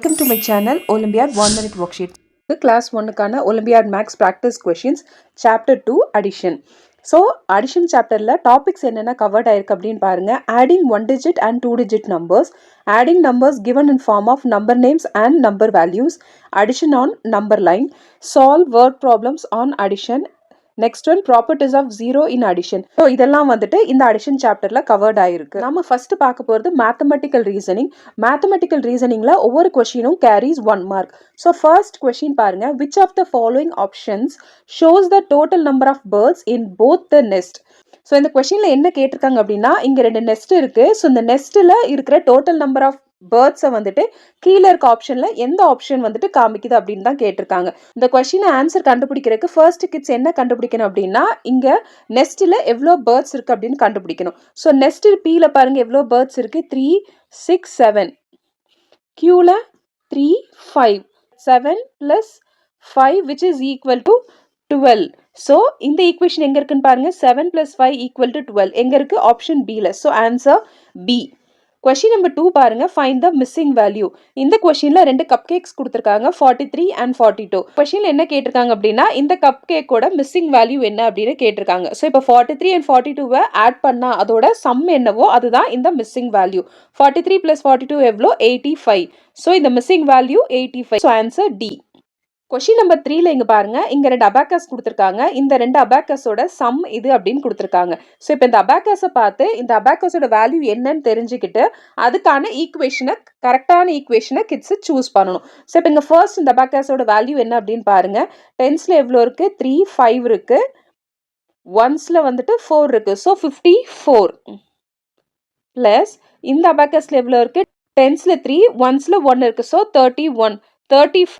Welcome to my channel Olympiad 1 minute worksheet. Class 1 கான Olympiad Max practice questions chapter 2 addition. So addition chapterல topics என்னென்ன covered ஆயிருக்கு அப்படின்னு பாருங்க. Adding 1 digit and 2 digit numbers, adding numbers given in form of number names and number values, addition on number line, solve word problems on addition. Next one, properties of zero in addition. So இதெல்லாம் வந்துட்டு இந்த addition chapterல covered ஆயிருக்கு. நாம first பார்க்க போறது mathematical reasoning. Mathematical reasoningல ஒவ்வொரு questionும் carries 1 mark. So first question பாருங்க, which of the following options shows the total number of birds in both the nest? So இந்த questionல என்ன கேட்டிருக்காங்க அப்படின்னா, இங்க ரெண்டு nest இருக்கு. So இந்த nestல இருக்கிற total number of பேர்ட்ஸை வந்துட்டு கீழே இருக்க ஆப்ஷன்ல எந்த ஆப்ஷன் வந்துட்டு காமிக்குது அப்படின்னு தான் கேட்டிருக்காங்க. இந்த கொஸ்டினை ஆன்சர் கண்டுபிடிக்கிறதுக்கு ஃபர்ஸ்ட் கிட்ஸ் என்ன கண்டுபிடிக்கணும் அப்படின்னா, இங்க நெஸ்ட்ல எவ்வளோ பேர்ட்ஸ் இருக்கு அப்படின்னு கண்டுபிடிக்கணும். ஸோ நெஸ்ட் பியில் பாருங்க எவ்வளோ பேர்ட்ஸ் இருக்கு, 3 6 7, கியூல 3 5, 7 plus 5 which is equal to 12. So இந்த ஈக்குவேஷன் எங்க இருக்குன்னு பாருங்க, 7 plus 5 equal to 12 எங்க இருக்கு, ஆப்ஷன் பியில். So answer B. Question number 2 பாருங்க, find the missing value. இந்த questionல ரெண்டு கப் கேக்ஸ் கொடுத்திருக்காங்க, 43 and 42. questionல என்ன கேட்டிருக்காங்க அப்படின்னா, இந்த கப் கேக்கோட மிஸ்ஸிங் வேல்யூ என்ன அப்படின்னு கேட்டிருக்காங்க. ஸோ இப்போ 43 and 42 ஆட் பண்ணா அதோட சம் என்னவோ அதுதான் இந்த மிஸ்ஸிங் வேல்யூ. 43 plus 42 எவ்வளோ, 85. ஸோ இந்த missing value 85. So answer D. Question number 3ல இங்க பாருங்க, இங்க ரெண்டு அபாக்கஸ் கொடுத்திருக்காங்க. இந்த ரெண்டு அபாக்கஸோட சம் இது அப்படின்னு கொடுத்திருக்காங்க. ஸோ இப்போ இந்த அபாக்கஸை பார்த்து இந்த அபாக்கஸோட வேல்யூ என்னன்னு தெரிஞ்சுக்கிட்டு அதுக்கான ஈக்குவேஷனை, கரெக்டான ஈக்குவேஷனை கிட்ஸ் சூஸ் பண்ணணும். ஸோ இப்போ இங்க ஃபர்ஸ்ட் இந்த அபாக்கஸோட வேல்யூ என்ன அப்படின்னு பாருங்க. டென்ஸ்ல எவ்வளோ இருக்கு, 3 5 இருக்கு, ஒன்ஸ்ல வந்துட்டு 4 இருக்கு. ஸோ 54 பிளஸ் இந்த அபாக்கஸ்ல எவ்வளோ இருக்கு, டென்ஸ்ல 3 ஒன்ஸ்ல 1 இருக்கு. So 31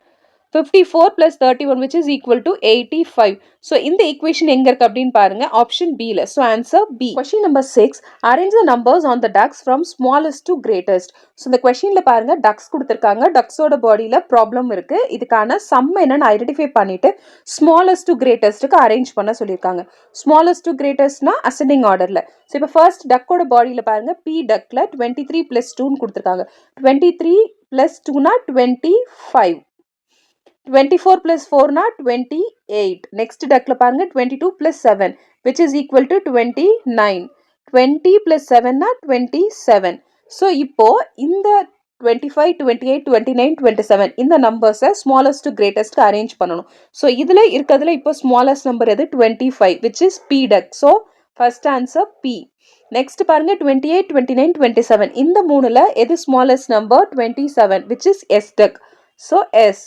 54 plus 31 which is equal to 85. So இந்த equation எங்க இருக்கு அப்படின்னு பாருங்க, ஆப்ஷன் B ல. So answer B. Question number 6, arrange the numbers on the ducks from smallest to greatest. So இந்த questionல பாருங்க ducks கொடுத்திருக்காங்க, ducksோட பாடியில ப்ராப்ளம் இருக்கு. இதுக்கான சம் என்னன்னு ஐடென்டிஃபை பண்ணிட்டு smallest to greatestக்கு அரேஞ்ச் பண்ண சொல்லியிருக்காங்க. smallest to greatestனா ascending orderல. So இப்போ first duckோட பாடியில பாருங்க, P duckல 23 plus 2ன்னு கொடுத்திருக்காங்க. 23 plus 2னா 25. 24 plus 4 na 28. Next duckல பாருங்க 22 plus 7 which is equal to 29. 20 plus 7 na 27. So இப்போ இந்த 25, 28, 29, 27 இந்த நம்பர்ஸை smallest to greatest அரேஞ்ச் பண்ணணும். ஸோ இதில் இருக்கிறதுல இப்போ smallest நம்பர் எது, 25 which is P duck. So first answer P. Next பாருங்க 28, 29, 27 இந்த மூணுல எது smallest number, 27 which is S duck. So S.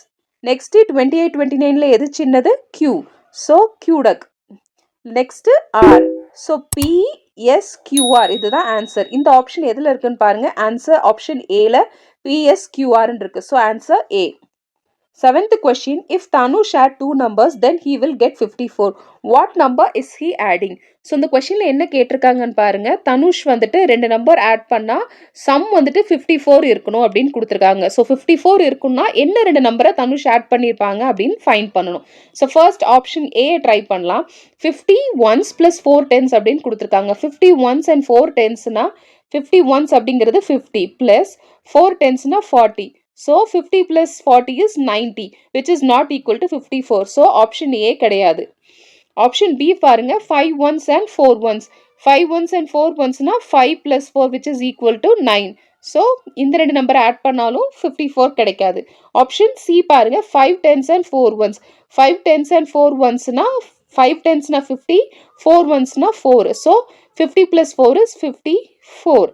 Next 28, 29ல எது சின்னது, Q. So Q duck. Next R. So PSQR இதுதான் ஆன்சர். இந்த ஆப்ஷன் எதில் இருக்குன்னு பாருங்க, ஆன்சர் ஆப்ஷன் ஏல PSQR இருக்கு. So answer A. Seventh question, if Tanush add two numbers then he will get 54. What number is he adding? So இந்த கொஸ்டின்ல என்ன கேட்டிருக்காங்கன்னு பாருங்க, தனுஷ் வந்துட்டு ரெண்டு நம்பர் ஆட் பண்ணா சம் வந்துட்டு 54 இருக்கணும் அப்படின்னு கொடுத்துருக்காங்க. ஸோ 54 இருக்குன்னா என்ன ரெண்டு நம்பரை தனுஷ் ஆட் பண்ணியிருப்பாங்க அப்படின்னு ஃபைண்ட் பண்ணணும். So first option A try பண்ணலாம். 50 ones plus 4 tens அப்படின்னு கொடுத்துருக்காங்க. 50 ones and 4 tensனா 50 ones அப்படிங்கிறது 50 plus 4 tensனா 40. So 50 plus 40 is 90 which is not equal to 54. So option A கிடையாது. Option B பாருங்க, 5 ones and 4 ones. 5 ones and 4 ones na 5 plus 4 which is equal to 9. So இந்த ரெண்டு number add பண்ணாலும் 54 கிடைக்காது. Option C பாருங்க, 5 tens and 4 ones. 5 tens and 4 ones na 5 tens na 50, 4 ones na 4. So 50 plus 4 is 54.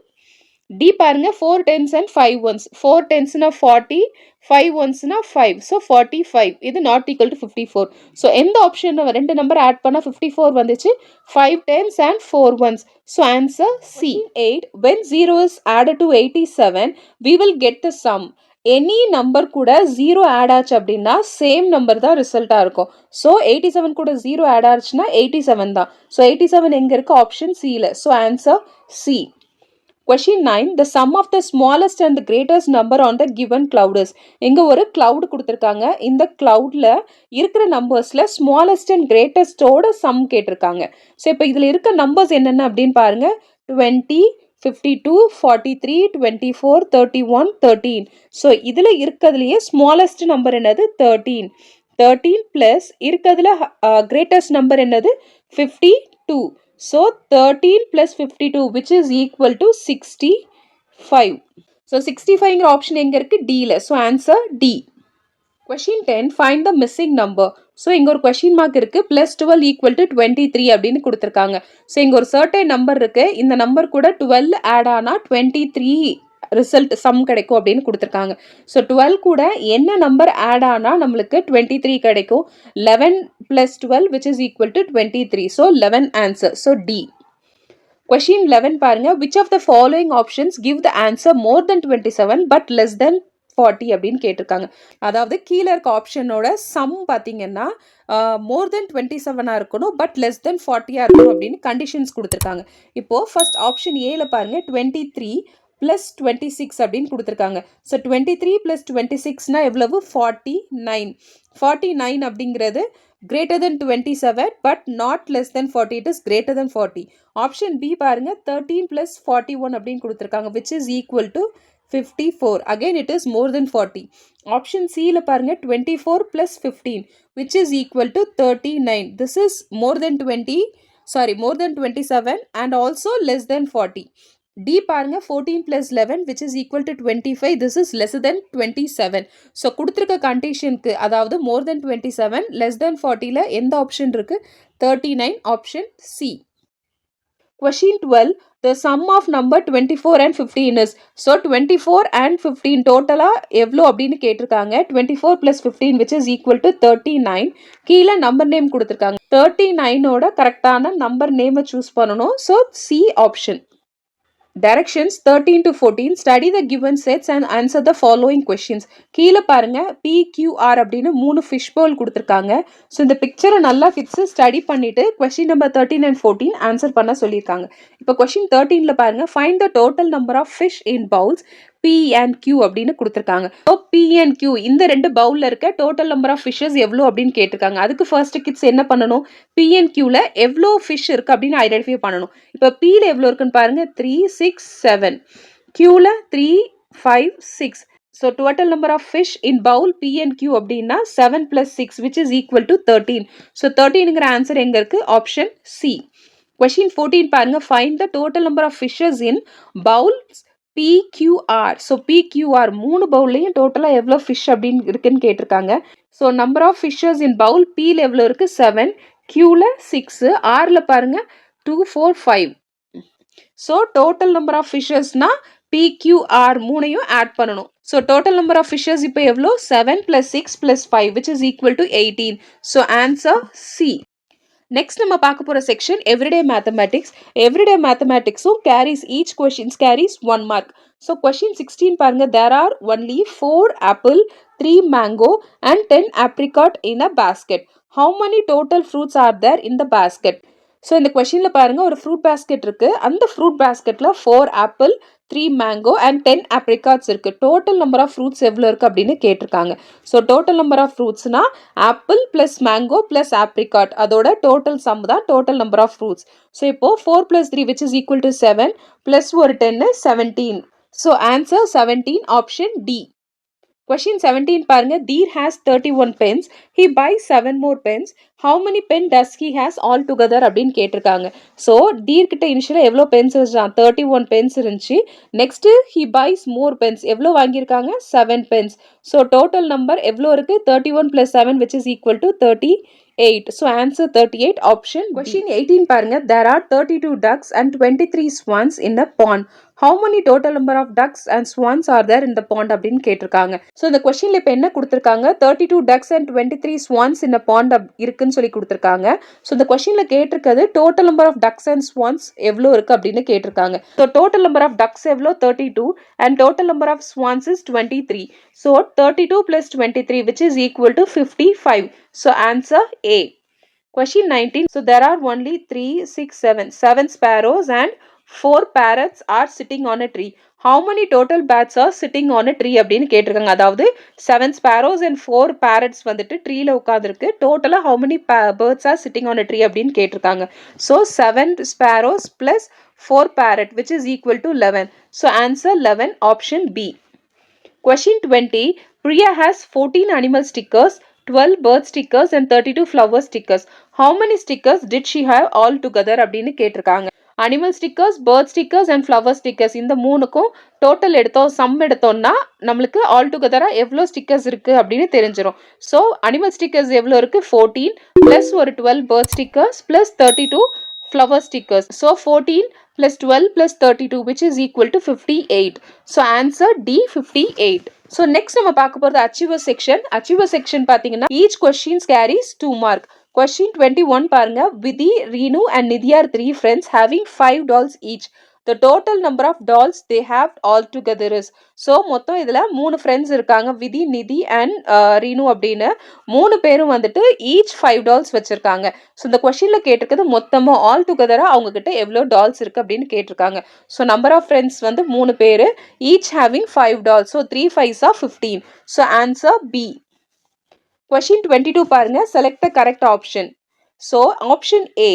D பாருங்க, 4 tens and 5 ones. 4 tens na 40, 5 ones na 5. So 45. இது not equal to 54. So எந்த option ரெண்டு number add பண்ணா 54 வந்துச்சு, 5 tens and 4 ones. So answer C. 8, when 0 is added to 87, we will get the sum. Any number கூட 0 add ஆச்சு அப்படின்னா same number தான் ரிசல்ட்டாக இருக்கும். ஸோ 87 கூட 0 ஆட் ஆச்சுன்னா 87 தான். ஸோ 87 எங்கே இருக்கு, ஆப்ஷன் சியில். So answer C. Question 9, the sum of the smallest and the greatest number on the given cloud is. இங்க ஒரு cloud கொடுத்திருக்காங்க. இந்த cloudல இருக்கிற நம்பர்ஸ்ல smallest and greatest ஓட sum கேட்டிருக்காங்க. ஸோ இப்போ இதில் இருக்க நம்பர்ஸ் என்னென்ன அப்படின்னு பாருங்க, 20, 52, 43, 24, 31, 13. ஸோ இதில் இருக்கிறதுலையே ஸ்மாலஸ்ட் நம்பர் என்னது 13. 13 ப்ளஸ் இருக்கிறதுல கிரேட்டஸ்ட் நம்பர் என்னது 52. So 13 plus 52 which is equal to 65. So 65ங்கிற ஆப்ஷன் எங்கே இருக்குது? டியில். So answer D. Question 10, find the missing number. So இங்கே ஒரு கொஷின் மார்க் இருக்குது. ப்ளஸ் 12 ஈக்குவல் டு 23 அப்படின்னு கொடுத்துருக்காங்க. ஸோ இங்கே ஒரு சர்டன் நம்பர் இருக்குது. இந்த நம்பர் கூட 12 ஆட் ஆனால் 23 ரிசல்ட் சம் கிடைக்கும் அப்படின்னு கொடுத்துருக்காங்க. ஸோ 12 கூட என்ன நம்பர் ஆட் ஆனால் நம்மளுக்கு 23 கிடைக்கும்? 11 + 12 which is equal to 23. So 11 answer. So D. Question 11 பாருங்க. Which of the following options give the answer more than 27 but less than 40 அப்படின்னு கேட்டிருக்காங்க. அதாவது கீழே இருக்க ஆப்ஷனோட சம் பார்த்தீங்கன்னா மோர் தென் 27 இருக்கணும் பட் லெஸ் தென் 40 இருக்கணும் அப்படின்னு கண்டிஷன்ஸ் கொடுத்துருக்காங்க. இப்போது ஃபர்ஸ்ட் ஆப்ஷன் ஏல பாருங்க 23 + 26 அப்படின்னு கொடுத்துருக்காங்க. ஸோ 23 + 26னா எவ்வளவு? 49. 49 அப்படிங்கிறது greater than 27 but not less than 40. It is greater than 40. Option B பாருங்க 13 + 41 அப்படின்னு கொடுத்துருக்காங்க which is equal to 54. Again it is more than 40. Option C ல பாருங்க 24 + 15 which is equal to 39. This is more than 27 and also less than 40. D பாருங்க 14 + 11 which is equal to 25. This is less than 27. So கொடுத்திருக்க கண்டிஷனுக்கு அதாவது more than 27 less than 40ல எந்த option இருக்கு? 39. Option C. Question 12. The sum of number 24 and 15 is. So 24 and 15 டோட்டலா எவ்வளோ அப்படின்னு கேட்டிருக்காங்க. 24 + 15 which is equal to 39. கீழே நம்பர் நேம் கொடுத்துருக்காங்க. 39ஓட கரெக்டான நம்பர் நேமை சூஸ் பண்ணணும். So C option. Directions 13 to 14. Study the given sets and answer the following questions. கீழே பாருங்க PQR அப்படின்னு 3 ஃபிஷ் பவுல் கொடுத்துருக்காங்க. ஸோ இந்த பிக்சரை நல்லா ஃபிக்ஸு ஸ்டடி பண்ணிட்டு கொஸ்டின் நம்பர் 13 and 14 ஆன்சர் பண்ண சொல்லியிருக்காங்க. இப்போ கொஸ்டின் 13ல பாருங்க find the total number of fish in bowls P and Q அப்படின்னு கொடுத்துருக்காங்க. ஸோ P and Q இந்த ரெண்டு பவுலில் இருக்க டோட்டல் நம்பர் ஆஃப் ஃபிஷ்ஷஸ் எவ்வளோ அப்படின்னு கேட்டிருக்காங்க. அதுக்கு ஃபர்ஸ்ட் கிட்ஸ் என்ன பண்ணணும்? P and Qல எவ்வளோ ஃபிஷ் இருக்குது அப்படின்னு ஐடென்டிஃபை பண்ணணும். இப்போ Pல எவ்வளோ இருக்குன்னு பாருங்க 3, 6, 7. Qல 3, 5, 6. So total number of fish in bowl P and Q அப்படின்னா 7 + 6 which is equal to 13. So 13ங்கிற ஆன்சர் எங்கே இருக்குது? Option C. Question 14 பாருங்க find the total number of fishes in bowls PQR. So PQR 3 பவுல்லையும் டோட்டலாக எவ்வளோ ஃபிஷ் அப்படின்னு இருக்குன்னு கேட்டிருக்காங்க. So number of fishes in bowl Pல எவ்வளோ இருக்குது? 7. Qல 6. Rல பாருங்க 2, 4, 5. ஸோ டோட்டல் நம்பர் ஆஃப் ஃபிஷ்ஷஸ்னா PQR 3ஐயும் ஆட் பண்ணணும். So total number of fishes இப்போ எவ்வளோ? 7 + 6 + 5 which is equal to 18. So answer C. Next நம்ம பார்க்க போகிற செக்ஷன் எவ்ரிடே மேத்தமேட்டிக்ஸ். எவ்ரிடே மேத்தமேட்டிக்ஸும் carries each questions carries 1 mark. So question 16 பாருங்க there are only 4 apple, 3 mango and 10 apricot in a basket. How many total fruits are there in the basket? So இந்த கொஷினில் பாருங்க ஒரு fruit basket இருக்குது. அந்த fruit பேஸ்கெட்டில் 4 apple, 3 mango and 10 apricots இருக்குது. Total number of fruits எவ்வளோ இருக்குது அப்படின்னு கேட்டிருக்காங்க. ஸோ டோட்டல் நம்பர் ஆஃப் ஃப்ரூட்ஸ்னா apple plus mango plus apricot அதோட டோட்டல் சம் தான் total number of fruits. So இப்போது 4 + 3 which is equal to 7 plus ஒரு 10 17. So answer 17. Option D. Question 17 பாருங்க Deer has 31 pens. He buys 7 more pens. How many pen does he has all together அப்படின்னு கேட்டிருக்காங்க. So Deer கிட்ட இனிஷியலாக எவ்வளோ Benz இருந்துச்சான்? 31 Benz இருந்துச்சு. Next he buys more pens. எவ்வளோ வாங்கியிருக்காங்க? 7 pens. ஸோ டோட்டல் நம்பர் எவ்வளோ இருக்குது? 31 + 7 which is equal to 38. So answer 38. Option. Question 18 பாருங்க there are 32 ducks and 23 swans in a pond. How many total number of ducks and swans are there in the pond அப்படின்னு கேட்டிருக்காங்க. So இந்த கொஸ்டின்ல இப்போ என்ன கொடுத்துருக்காங்க? 32 ducks and 23 swans in a pond இருக்குன்னு சொல்லி கொடுத்துருக்காங்க. ஸோ இந்த கொஸ்டின்ல கேட்டிருக்கிறது total number of ducks and swans எவ்வளோ இருக்கு அப்படின்னு கேட்டிருக்காங்க. So total number of ducks எவ்வளோ? 32 and total number of swans is 23. So 32 + 23 which is equal to 55. So answer A. Question 19. So there are only 3, 6, 7 sparrows and 4 parrots are sitting on a tree. How many total bats are sitting on a tree அப்படின்னு கேட்டிருக்காங்க. அதாவது 7 sparrows and 4 parrots வந்துட்டு ட்ரீல உட்காந்துருக்கு. டோட்டலாக how many birds are sitting on a tree அப்படின்னு கேட்டிருக்காங்க. So 7 sparrows plus 4 parrot, which is equal to 11. So answer 11, option B. Question 20. Priya has 14 animal stickers, 12 bird stickers and 32 flower stickers. How many stickers did she have all together அப்படின்னு கேட்டிருக்காங்க. Animal stickers, bird stickers and flower stickers இந்த மூணுக்கும் total எடுத்தோம், some எடுத்தோம்னா நம்மளுக்கு all டுகெதரா எவ்வளோ stickers இருக்கு அப்படின்னு தெரிஞ்சிடும். ஸோ அனிமல் ஸ்டிக்கர்ஸ் எவ்வளோ இருக்கு, 14 பிளஸ் ஒரு 12 bird stickers plus 32 flower stickers. So 14 plus 12 plus 32, which is equal to 58. So answer D, 58. So next நம்ம பார்க்க போறது achiever section. Achiever section பாத்தீங்கன்னா each questions carries 2 mark. Question 21 பாருங்க. Vidhi, Reenu and Nidhi are 3 friends having 5 dolls each. The total number of dolls they have all together is. So மொத்தம் இதுல 3 friends இருக்காங்க, விதி, நிதி அண்ட் ரீனு அப்படின்னு 3 பேரும் வந்துட்டு ஈச் 5 டால்ஸ் வச்சிருக்காங்க. ஸோ இந்த கொஸ்டின்ல கேட்டிருக்கிறது மொத்தமா ஆல் டுகெதரா அவங்க கிட்ட எவ்வளோ டால்ஸ் இருக்கு அப்படின்னு கேட்டிருக்காங்க. ஸோ நம்பர் ஆஃப் ஃப்ரெண்ட்ஸ் வந்து 3 பேர், each having 5 dolls. So 3 5s are 15. So answer B. Question 22 பாருங்க. Select the correct option. So option A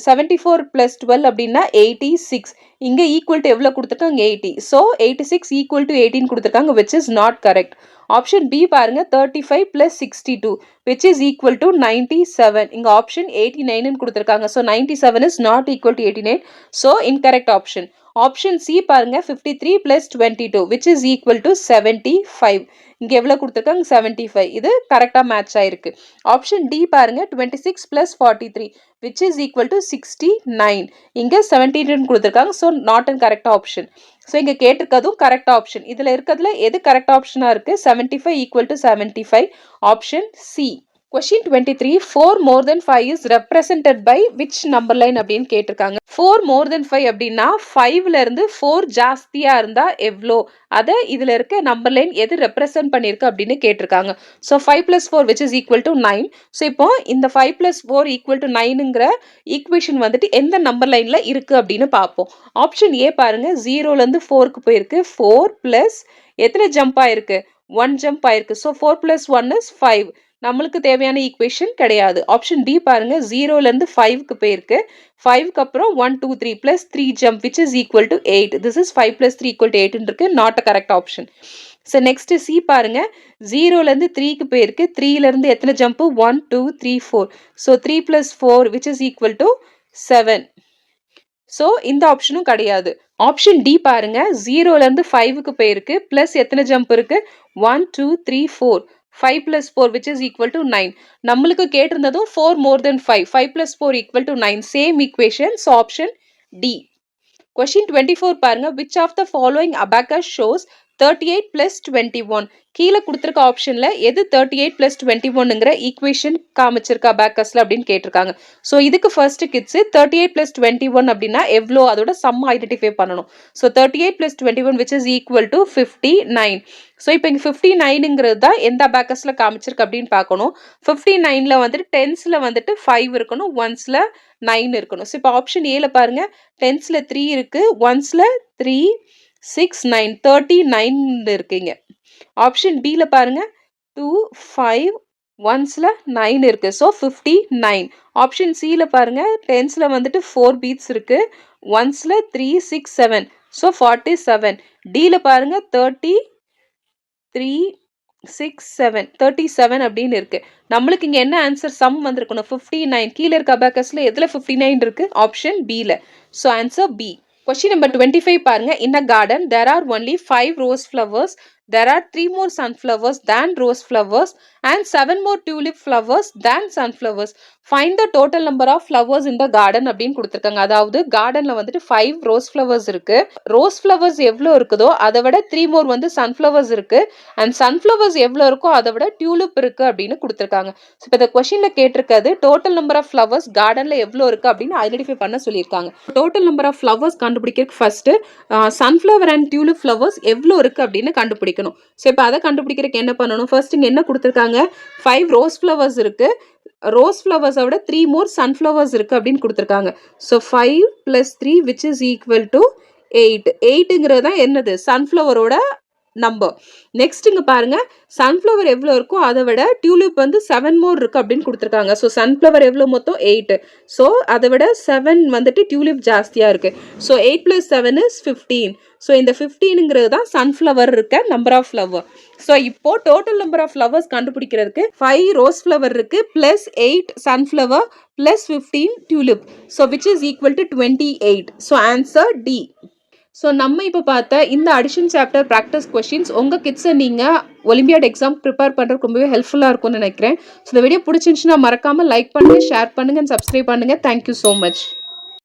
74 plus 12 அப்படின்னா 86. இங்க ஈக்குவல் டு எவ்வளோ கொடுத்துருக்காங்க, 80. ஸோ 86 ஈக்குவல் டு 18 கொடுத்துருக்காங்க, which is not correct. Option B பாருங்க. 35 plus 62 which is equal to 97. இங்க option 89 கொடுத்துருக்காங்க. So 97 is not equal to 89. So incorrect option. Option C பாருங்க. 53 plus 22 which is equal to 75. இங்க எவ்வளவு கொடுத்துருக்காங்க, 75. இது கரெக்டா மேட்ச் ஆயிருக்கு. ஆப்ஷன் டி பாருங்க. 26 plus 43 which is equal to 69. இங்க 72 கொடுத்துருக்காங்க. So not and correct option. So இங்க கேட்டிருக்கிறதும் கரெக்ட் ஆப்ஷன். இதுல இருக்கிறதுல எது கரெக்ட் ஆப்ஷனா இருக்கு, 75 equal to 75. Option C. Question 23. 4 more than 5 is represented by which number line அப்படின்னு கேட்டிருக்காங்க. 4 more than 5 அப்படின்னா 5ல இருந்து 4 ஜாஸ்தியா இருந்தா எவ்வளோ, அதை இதுல இருக்க நம்பர் லைன் எது ரெப்ரசென்ட் பண்ணிருக்கு அப்படின்னு கேட்டிருக்காங்க. So 5 plus 4 which is equal to 9. So இப்போ இந்த 5 plus 4 equal to 9ங்கிற ஈக்குவேஷன் வந்துட்டு எந்த நம்பர் லைன்ல இருக்கு அப்படின்னு பார்ப்போம். ஆப்ஷன் ஏ பாருங்க. 0ல இருந்து 4க்கு போயிருக்கு. 4 பிளஸ் எத்தனை ஜம்ப் ஆயிருக்கு, 1 ஜம்ப் ஆயிருக்கு. So 4 plus 1 is 5. நம்மளுக்கு தேவையான ஈக்குவேஷன் கிடையாது. ஆப்ஷன் பி பாருங்க. 0ல இருந்து 5க்கு போயிருக்கு. 5க்கு அப்புறம் 1 2 3 plus 3 jump which is equal to 8. This is 5 plus 3 equal to 8 இருக்கு. Not a correct option. So next C பாருங்க. 0ல இருந்து 3க்கு போயிருக்கு. 3ல இருந்து எத்தனை jump, 1 2 3 4. So 3 plus 4 which is equal to 7. So இந்த ஆப்ஷனும் கிடையாது. ஆப்ஷன் டி பாருங்க. 0ல இருந்து 5க்கு போயிருக்கு. பிளஸ் எத்தனை ஜம்ப் இருக்கு, 1 2 3 4. 5 plus 4 which is equal to 9. நம்மளுக்கு கேட்டிருந்ததும் 4 more than 5. 5 plus 4 equal to 9. Same equation. So option D. Question 24 பாருங்க. Which of the following abacus shows 38 plus 21? கீழே கொடுத்துருக்க ஆப்ஷன்ல எது 38 plus 21ங்கிற ஈக்குவேஷன் காமிச்சிருக்கா அபாக்கஸ்ல அப்படின்னு கேட்டிருக்காங்க. ஸோ இதுக்கு ஃபர்ஸ்ட் கிட்ஸ் 38 plus 21 அப்படின்னா எவ்வளோ, அதோட சம் ஐடென்டிஃபை பண்ணணும். So 38 plus 21 which is equal to 59. So இப்போ இங்கே 59ங்கிறது தான் எந்த அபாக்கஸ்ல காமிச்சிருக்கு அப்படின்னு பார்க்கணும். 59ல வந்துட்டு டென்ஸ்ல வந்துட்டு 5 இருக்கணும், ஒன்ஸ்ல 9 இருக்கணும். ஸோ இப்போ ஆப்ஷன் ஏல பாருங்க. டென்ஸ்ல 3 இருக்கு, ஒன்ஸ்ல 3 6 9 39 இருக்குங்க. ஆப்ஷன் பில பாருங்க. 2 5 ஒன்ஸ்ல 9 இருக்கு. ஸோ 59. ஆப்ஷன் சில பாருங்க. டென்ஸ்ல வந்துட்டு 4 பீட்ஸ் இருக்கு, ஒன்ஸ்ல 3 6 7. ஸோ 47. டில பாருங்க. 33 6 7 37 அப்படின்னு இருக்கு. நம்மளுக்கு இங்க என்ன ஆன்சர், சம் வந்திருக்கணும் 59. கீழே இருக்க அபாக்கஸ்ல எதுல 59 இருக்கு, ஆப்ஷன் பில. So answer B. Question number 25 பாருங்க. In a garden there are only 5 rose flowers. There are 3 more sunflowers than rose flowers and 7 more tulip flowers than sunflowers. Find the total number of flowers in the garden அப்படின்னு கொடுத்துருக்காங்க. அதாவது கார்டன்ல வந்துட்டு 5 rose flowers இருக்கு. Rose flowers எவ்வளோ இருக்குதோ அதை விட 3 மோர் வந்து சன்ஃப்ளவர்ஸ் இருக்கு. அண்ட் சன்ஃப்ளவர்ஸ் எவ்வளோ இருக்கோ அதை விட டியூலிப் இருக்கு அப்படின்னு கொடுத்துருக்காங்க. இப்போ இந்த கொஸ்டின்ல கேட்டிருக்கிறது டோட்டல் நம்பர் ஆஃப் ஃப்ளவர்ஸ் கார்டன்ல எவ்வளோ இருக்கு அப்படின்னு ஐடென்டிஃபை பண்ண சொல்லியிருக்காங்க. டோட்டல் நம்பர் ஆஃப் ஃப்ளவர்ஸ் கண்டுபிடிக்கிறதுக்கு first sunflower and tulip flowers எவ்வளோ இருக்கு அப்படின்னு கண்டுபிடிக்கணும். ஸோ இப்போ அதை கண்டுபிடிக்கிறதுக்கு என்ன பண்ணணும், ஃபர்ஸ்ட் இங்கே என்ன கொடுத்துருக்காங்க, 5 ரோஸ் ஃப்ளவர்ஸ் இருக்கு. ரோஸ் ஃப்ளவர்ஸை விட 3 மோர் சன்ஃப்ளவர்ஸ் இருக்கு அப்படின்னு கொடுத்துருக்காங்க. So 5 plus 3 which is equal to 8. 8ங்கிறது தான் என்னது, சன்ஃப்ளவரோட நம்பர். நெக்ஸ்ட் இங்க பாருங்க சன்ஃப்ளவர் எவ்வளோ இருக்கோ அதை விட டியூலிப் வந்து 7 மோர் இருக்கு அப்படின்னு கொடுத்துருக்காங்க. ஸோ சன்ஃப்ளவர் எவ்வளோ மொத்தம் 8. ஸோ அதை விட 7 வந்துட்டு டியூலிப் ஜாஸ்தியாக இருக்கு. ஸோ 8 + 7 = 15. ஸோ இந்த 15ங்கிறது தான் சன்ஃப்ளவர் இருக்க நம்பர் ஆஃப் ஃப்ளவர். ஸோ இப்போ டோட்டல் நம்பர் ஆஃப் ஃப்ளவர்ஸ் கண்டுபிடிக்கிறதுக்கு 5 ரோஸ் ஃப்ளவர் இருக்கு plus 8 sunflower plus 15 tulip. So which is equal to 28. So answer D. So நம்ம இப்போ பார்த்த இந்த அடிஷன் சாப்டர் ப்ராக்டிஸ் கொஷின்ஸ் உங்கள் கிட்ஸை நீங்கள் ஒலிம்பியாட் எக்ஸாம் ப்ரிப்பேர் பண்ணுறதுக்கு ரொம்பவே ஹெல்ப்ஃபுல்லாக இருக்கும்னு நினைக்கிறேன். ஸோ இந்த வீடியோ பிடிச்சிருந்துச்சுன்னா மறக்காமல் லைக் பண்ணுங்கள், ஷேர் பண்ணுங்கள், சப்ஸ்கிரைப் பண்ணுங்கள். Thank you so much.